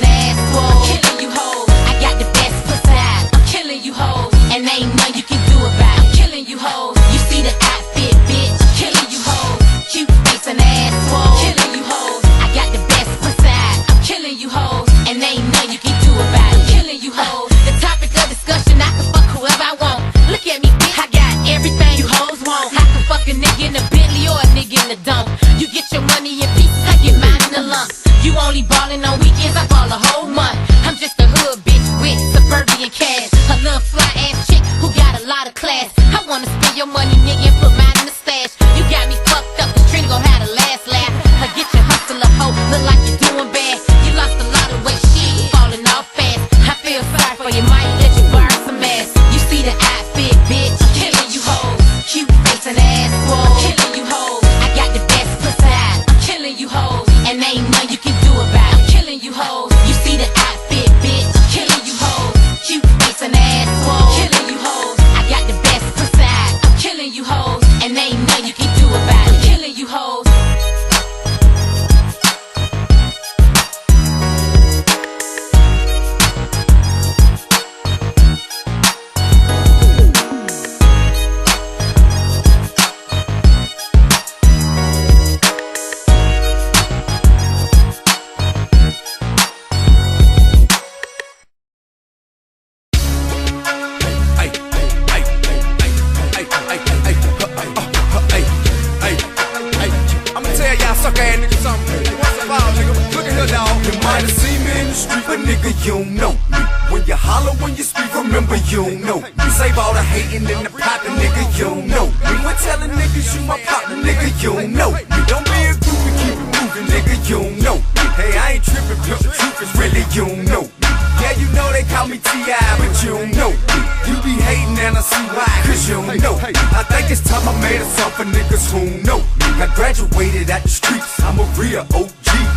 ass swole. I'm killing you hoes. I got the best pussy out. I'm killing you hoes, and ain't nothing you can do about it. I'm killing you hoes. You see the outfit, bitch. I'm killing you hoes. Cute face and ass swole. I'm killing you hoes. I got the best pussy out. I'm killing you hoes, and ain't nothing you can do about it. I'm killing you hoes. The topic of discussion, I can fuck whoever I want. Look at me, bitch. I got everything you hoes want. I can fuck a nigga in a Bentley or a nigga in the dump. You get your money in pieces, I get mine in a lump. You only ballin' on weekends, I ball a whole month. I'm just a hood bitch with suburban cash. A little fly ass chick who got a lot of class. I wanna spend your money, nigga, and put mine in the stash. You got me fucked up, cause Trina gon' have the last laugh. I get your hustle a hoe, look like you doing bad. You lost a lot of weight, shit, falling off fast. I feel sorry for you, might let you borrow some ass. You see the outfit, bitch, I'm killing you hoes. Cute face and ass swole, I'm killing you hoes. I got the best pussy out, I'm killing you hoes, and ain't nothing you can do about it. I'm killing you hoes. You see the outfit, bitch, I'm killing you hoes. Cute face and ass swole, I'm killing you hoes. I got the best pussy out, I'm killing you hoes, and ain't nothing you can do about it. I'm killing you hoes. I'ma tell y'all sucker ass niggas something. Once in a while, nigga, look at here, dawg. You might have seen me in the street, but nigga, you don't know me. When you holler, when you speak, remember you don't know me. Save all the hating and the poppin', nigga, you don't know me. When telling niggas you my partner, nigga, you don't know me. Don't be a groupie, keep it moving, nigga, you don't know me. Hey, I ain't trippin', but the truth is really you don't know me. Yeah, you know they call me T.I., but you don't know me. You be hating and I see why, cause you don't know me. I think it's time I made a song for niggas who don't know me. I graduated at the streets, I'm a real OG.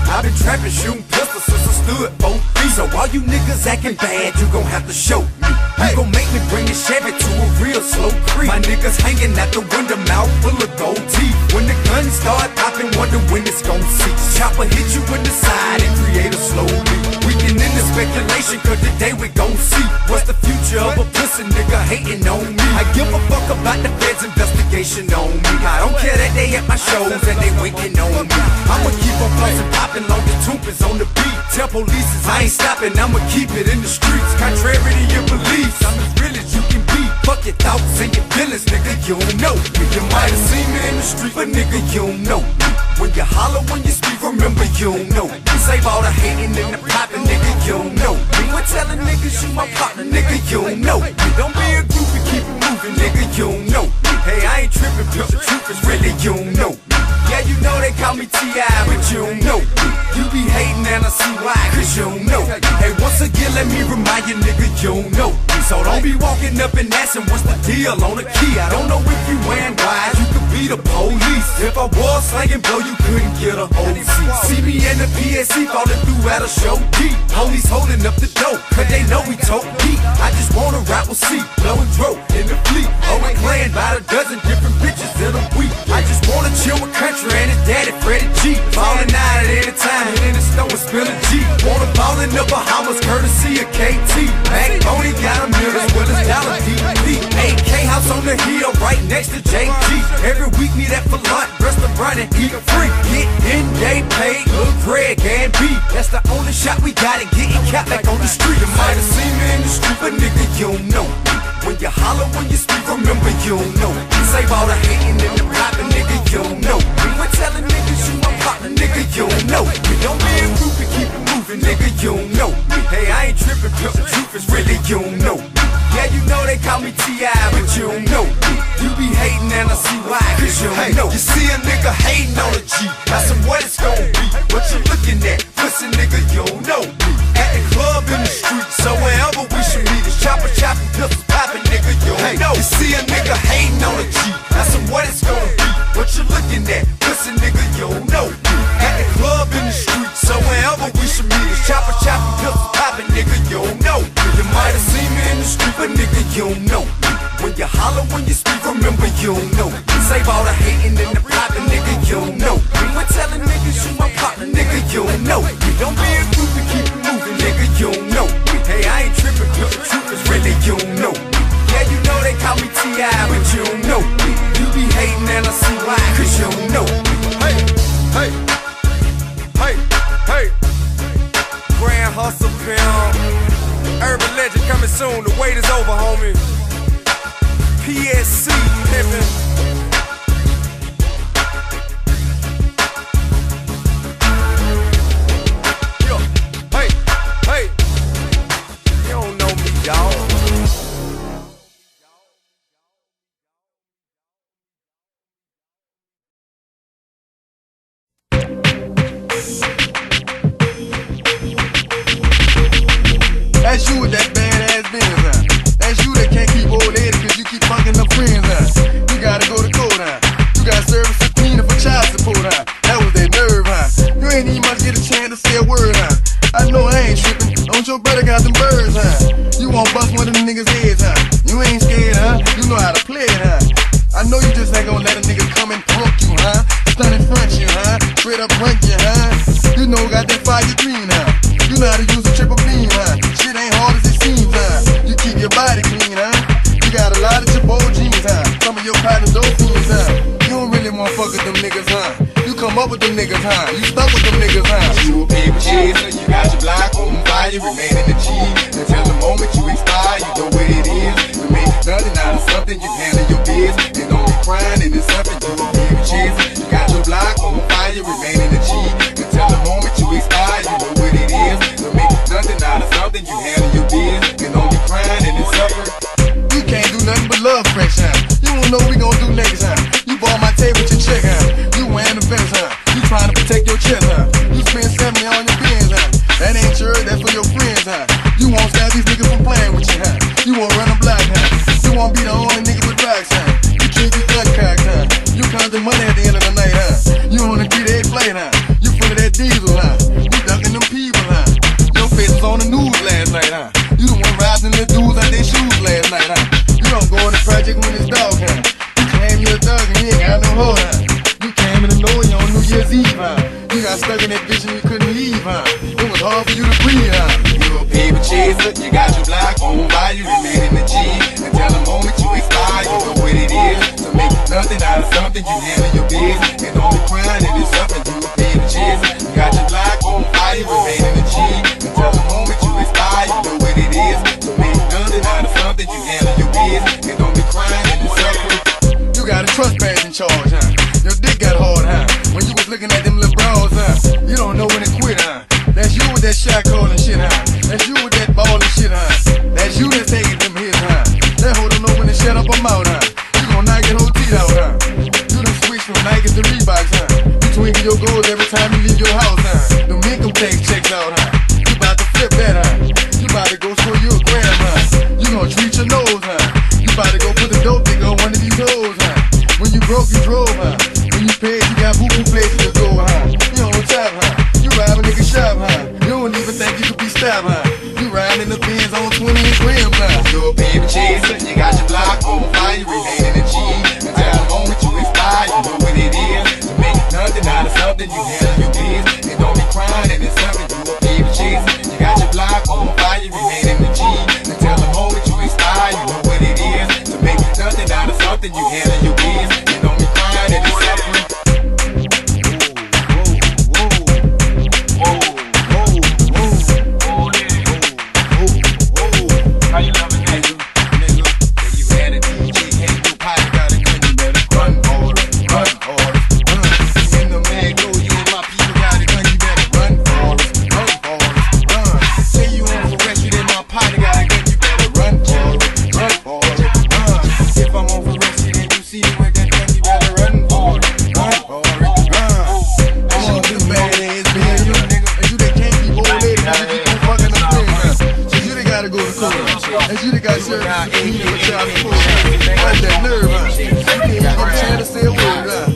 I've been trapping, shooting pistols since I stood 4 feet. So all you niggas acting bad, you gon' have to show me. You gon' make me bring the Chevy to a real slow creep. My niggas hanging out the window, mouth full of gold teeth. When the guns start popping, wonder when it's gon' cease. Chopper hit you in the side and create a slow beat. We can end the speculation, cause today we gon' see what's the future of a pussy nigga hating on me. I give a fuck about the feds' investigation on me. I don't care that they at my shows and they waiting on me. I'ma keep on flossing, popping long the tube is on the beat. Tell police I ain't stopping, I'ma keep it in the streets. Contrary to your beliefs, I'm as real as you can be. Fuck your thoughts and your feelings, nigga, you don't know me. You might have seen me in the street, but nigga, you don't know me. When you holler, when you speak, remember you don't know me. Save all the hating and the popping, nigga, you don't know me. When telling niggas you my partner, nigga, you don't know me. Don't be a groupie, keep it moving, nigga, you don't know me. Hey, I ain't tripping, but the truth is really you don't know me. Yeah, you know they call me T.I., but you don't know me. You be hating and I see why, cause you don't know me. Hey, once again, let me remind you, nigga, you don't know me. So don't be walking up and asking what's the deal on the key. I don't know if you wearing wise, you could be the police. If I was slanging blow, you couldn't get a hold seat. See me in the PSC falling through at a show deep. Police holding up the dope, cause they know we tote deep. I just wanna rap with C, blowing throat in the fleet. Oh, and playing by the dozen different bitches in a week. I just wanna chill with country and his daddy Freddie G. Falling out at any time, and in the store and spilling G. Wanna ball in the Bahamas, courtesy of KT. Backbone got a mirror as well as dollar DP. AK house on the hill right next to JG. Every week meet at for lunch, restaurant and eat free. Get in, they paid, look Greg and B. That's the only shot we got and getting capped back on the street. You might have seen me in the street, but nigga, you don't know me. When you holler, when you speak, remember you don't know me. Save all the hating and the popping, nigga, you don't know me. When telling niggas you my partner, nigga, you don't know me. Don't be a groupie, keep it moving, nigga, you don't know me. Hey, I ain't tripping, but the truth is really you don't know me. Yeah, you know they call me T.I., but you don't know me. You be hating and I see why, cause you don't know. You see a nigga hating on a G, that's what it's gon' be. What you looking at? Pussy nigga, you don't know me. At the club in the street, so wherever we should meet, it's chopper chopping, pistols popping, nigga, you don't know. You see a nigga hating on a G, that's what it's gon' be. What you looking at? Pussy nigga, you don't know me. At the club in the street, so wherever we should meet, it's chopper chopping, pistols popping, nigga, you don't know. You might have seen me in the street, but nigga, you don't know me. When you holler, when you speak, remember you don't know me. Save all the hating and the popping, nigga, you don't know me. When telling niggas you my partner, nigga, you don't know me. Don't be a groupie, keep it moving. hustle pimp. Urban legend coming soon, the wait is over, homie. PSC pimpin'. That's you with that badass Benz, huh? That's you that can't keep old ladies cause you keep fucking them friends, huh? You gotta go to court, huh? You gotta serve a subpoena for child support, huh? That was that nerve, huh? You ain't even much get a chance to say a word, huh? I know I ain't tripping, don't your brother got them birds, huh? You won't bust one of them niggas' heads, huh? You ain't scared, huh? You know how to play it, huh? I know you just ain't gonna let a nigga come and punk you, huh? Stun in front you, huh? Straight up run you, huh? You know got that fire green, huh? You know how to use a triple beam, huh? Shit ain't hard as it seems, huh? You keep your body clean, huh? You got a lot of your bold jeans, huh? Some of your partners dope fiends, huh? You don't really wanna fuck with them niggas, huh? You come up with them niggas, huh? You stuck with them niggas, huh? You a paper chaser, you got your block on fire, you remain in the G. Until the moment you expire, you know what it is. You make nothing out of something, you handle your biz. And don't be crying into something, you a paper chaser. You got your block on fire, you remain in the G. Until the moment you expire, you know what it is. You make nothing out of something, you handle your biz. And don't be crying into something. You can't do nothing but love fresh, huh? You don't know what we gon' do next, huh? You bought my table with your check, huh? You wearing the vest, huh? You trying to protect your chest, huh? You spend 70 on your pins, huh? That ain't yours, that's for your friends, huh? You won't stop these niggas from playing with you, huh? You won't run them black, huh? You won't be the only nigga with racks, huh? You keep your gun cocked, huh? You count the money at the end of the night, huh? You on a 3-day flight, huh? You full of that diesel, huh? You ducking them people, huh? Your face was on the news last night, huh? You the one rising the dudes out their shoes last night, huh? You don't go in the project when it's dark, huh? You claim you're a thug and you ain't got no hoe, huh? You came in the Lord on New Year's Eve, huh? You got stuck in that bitch and you couldn't leave, huh? It was hard for you to breathe, huh? You a paper chaser, you got your block on fire, you remain in the G. Until the moment you expire, you know what it is. To make nothing out of something, you handle your biz. And don't be crying into something, you a paper chaser. You got your block on fire, you remain in the G. Until the moment you expire, you know what it is. To make nothing out of something, you handle your biz. And don't be crying into something. You got a trust badge in charge, huh? Your dick got hard, huh? When you was looking at them little bras, huh? You don't know when to quit, huh? That's you with that shot calling shit, huh? That's you with that ball and shit, huh? That's you that's taking them hits, huh? That hoe don't know when to shut up her mouth, huh? You gon' knock that whole teeth out, huh? You done switch from Nikes to Reeboks, huh? You twinkle your goals every time you leave your house, huh? Them income tax checks out, huh? You bout to flip that, huh? You bout to go score you a gram, huh? You gon' treat your nose, huh? You bout to go put the dope dick on one of these hoes, huh? When you broke, you drove, huh? When you paid, you got boo-boo places to go, huh? You on top, huh? You rob a nigga shop, huh? You don't even think you could be stopped, huh? You riding in the Benz on 20-inch rims, huh? You a paper chaser, you got your block on fire, you remain in the G. Until the moment you expire, you know what it is. To make nothing out of something, you handle your biz. And don't be crying into something, you a paper chaser. You got your block on fire, you remain in the G. Until the moment you expire, you know what it is. To make nothing out of something, you handle your biz. And don't be crying into something. How you loving that? Nigga, if you had a DJ, hey, your pocket got a gun, you better run harder, run harder, run. In the mag, go, you and my people got a gun, you better run harder, run. Say you on for arrest, you in my pocket got a gun, you better run harder, run. If I'm on for arrest, and you see me with that gun, you better run harder, run. I'm on this badass being you, nigga, and you that can't keep old ladies, you keep fucking them friends, so you they gotta go to court. And you that got served for child support. What's that nerve, huh? You can't even get a chance to say a word, huh?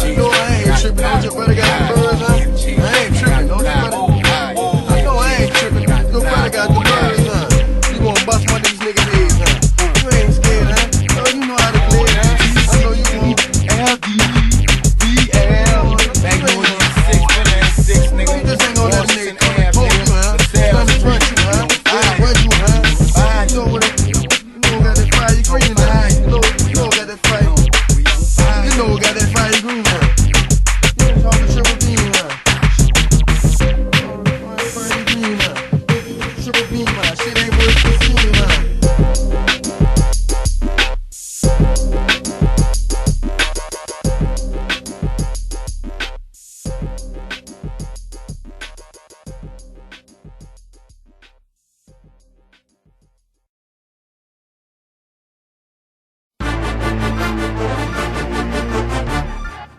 You know I ain't tripping, don't your brother got the birds, huh? I ain't tripping, don't your brother? I know I ain't tripping, your brother got the birds, huh? You gon' bust one of these niggas' heads, huh? You ain't scared, huh? Oh, you know how to play it, huh? I know you won't. LDVL. Back when you was 6, nigga. You just ain't gon' let a nigga come and poke you, huh? Come and front you, huh? Run you, huh? You know what it, you know got that fire green, huh?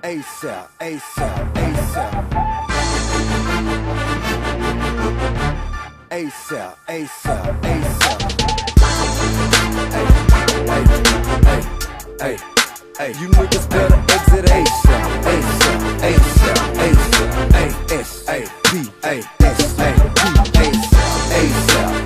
ASAP, ASAP, ASAP. ASAP, ASAP, ASAP. Hey, hey, you niggas better exit ASAP, ASAP, ASAP, ASAP, ASAP, ASAP, ASAP, ASAP, ASAP,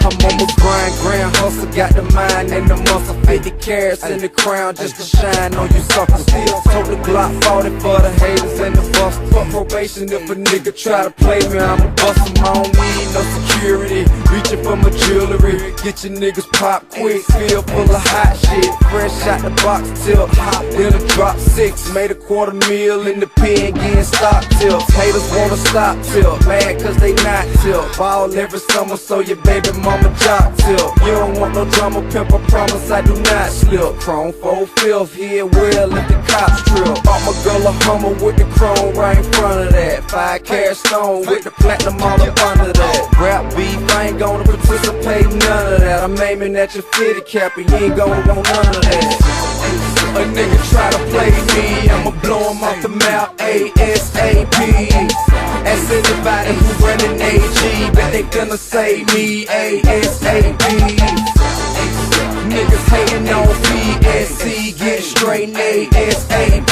I'm on the grind, grand hustle, got the mind and the muscle, 50 carats in the crown just to shine on you suckers. Still told the Glock 40 for the haters and the busters. Fuck probation if a nigga try to play me, I'ma bust him. I don't need no security, reaching for my jewelry. Get your niggas pop quick, feel full of hot shit. Fresh out the box till hot, then a drop 6. Made a $250,000 in the pen, getting stock tilt. Haters wanna stop tilt, mad cause they not tilt. Ball every summer so your baby mama job tilt. You don't want no drama, pimp, I promise I do not slip. Chrome 4/5 here, well if the cops trip. Bought my girl a Hummer with the chrome right in front of that. 5 carat stone with the platinum all up under that. Rap beef, I ain't gonna participate in none of that. I'm aiming at your fitted cap and you ain't gonna want none of that. A nigga try to play me, I'ma blow him off the map ASAP. Ask anybody who running AG, bet they gonna say me ASAP. Niggas hating on PSC, get straight ASAP.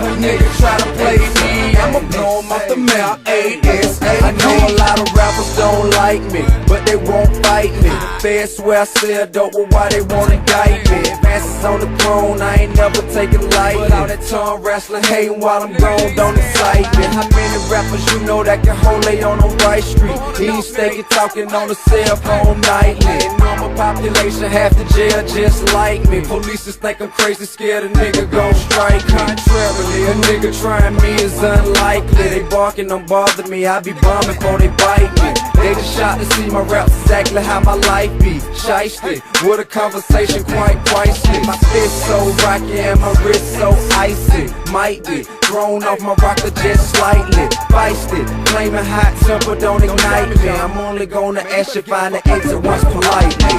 A nigga try to play me, I'ma blow him off the map ASAP. I know a lot of rappers don't like me, but they won't fight me. Feds swear I sell dope, but why they wanna indict me? Masses on the throne, I ain't never taking lightly. But all that tongue wrestling, hating while I'm gone, don't excite me. How many rappers you know that can hold they on the right street? Eating steak and talking on the cell phone nightly. Normal population, half the jail just like me. Police just think I'm crazy, scared a nigga gon' strike. Contrarily, a nigga trying me is unlikely. They barking, don't bother me, I be bombing before they bite me. They just shot to see my raps exactly how my life be. Shiesty, with a conversation quite priceless. My fist so rocky and my wrist so icy. Might be thrown off my rocker just slightly. Feisty, claiming hot temper don't ignite me. I'm only gonna ask you find the exit once politely.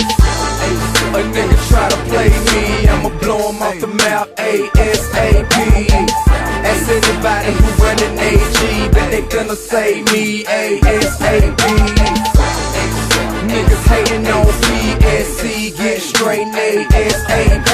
A nigga try to play me, I'ma blow him off the map ASAP. Ask anybody who running AG, bet they gonna say me ASAP. Niggas hating on PSC, get straight ASAP.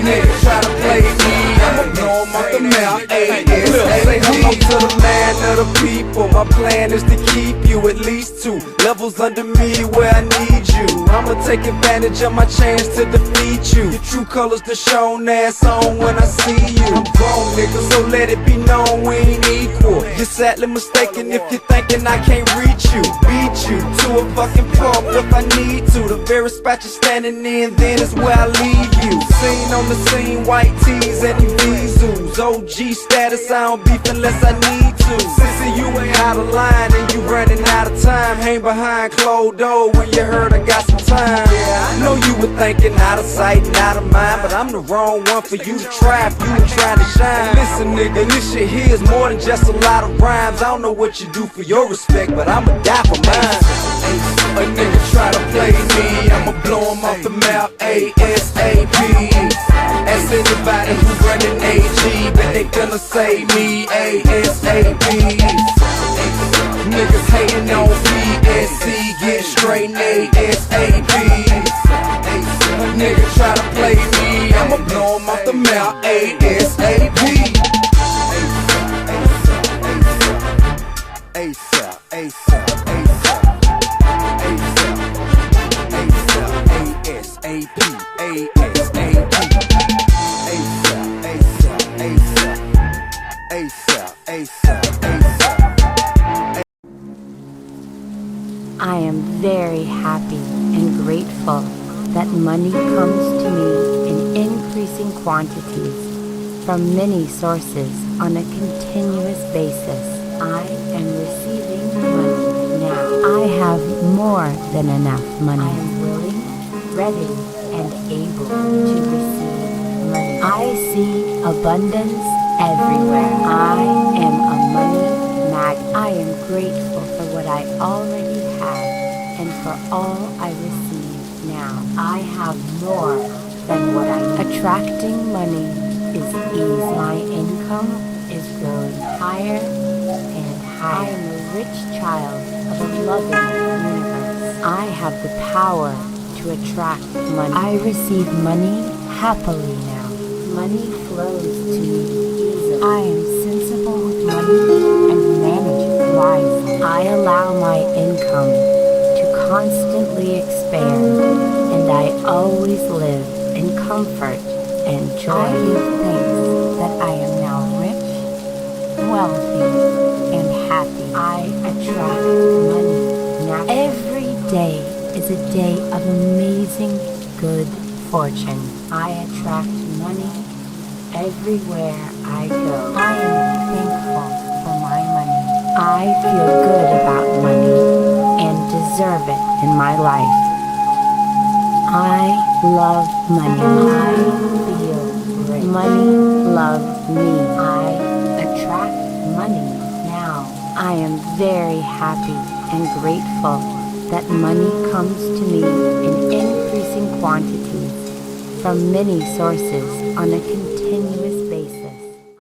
Niggas try to play me, I'ma blow him off the map ASAP. Say hello to the man of the people. My plan is to keep you at least 2 levels under me where I need you. I'ma take advantage of my chance to defeat you. Your true colors the shown ass on when I see you. I'm grown nigga, so let it be known we ain't equal. You're sadly mistaken if you're thinking I can't reach you. Beat you to a fucking pulp if I need to. The very spot you're standing in, then is where I leave you. Seen on the scene, white tees and Ibizus. OG status, I don't beef unless I need to. Since you ain't out of line and you running out of time, hang behind closed door when you heard I got some time. Yeah, I know you were thinking out of sight and out of mind, but I'm the wrong one for you to try if you were trying to shine. Listen nigga, this shit here is more than just a lot of rhymes. I don't know what you do for your respect, but I'ma die for mine. A nigga try to play me, I'ma blow him off the map ASAP. Ask anybody who running AG, bet they gonna say me ASAP. Niggas hating on PSC, get straight ASAP. Nigga try to play me, I'ma blow him off the map ASAP. ASAP, ASAP, ASAP, ASAP, ASAP, I am very happy and grateful that money comes to me in increasing quantities from many sources on a continuous basis. I am receiving money now. I have more than enough money. I am willing, ready, and able to receive money. I see abundance everywhere. I am a money mag. I am grateful for what I already have and for all I receive now. I have more than what I need. Attracting money is easy. My income is growing higher and higher. I am a rich child of a loving universe. I have the power to attract money. I receive money happily now. Money flows to me easily. I am sensible with money and manage it wisely. I allow my income to constantly expand, and I always live in comfort and joy. I give thanks that I am now rich, wealthy, and happy. I attract money naturally. Every day is a day of amazing good fortune. I attract money everywhere I go. I am thankful for my money. I feel good about money and deserve it in my life. I love money. I feel rich. Money loves me. I attract money now. I am very happy and grateful that money comes to me in increasing quantities from many sources on a continuous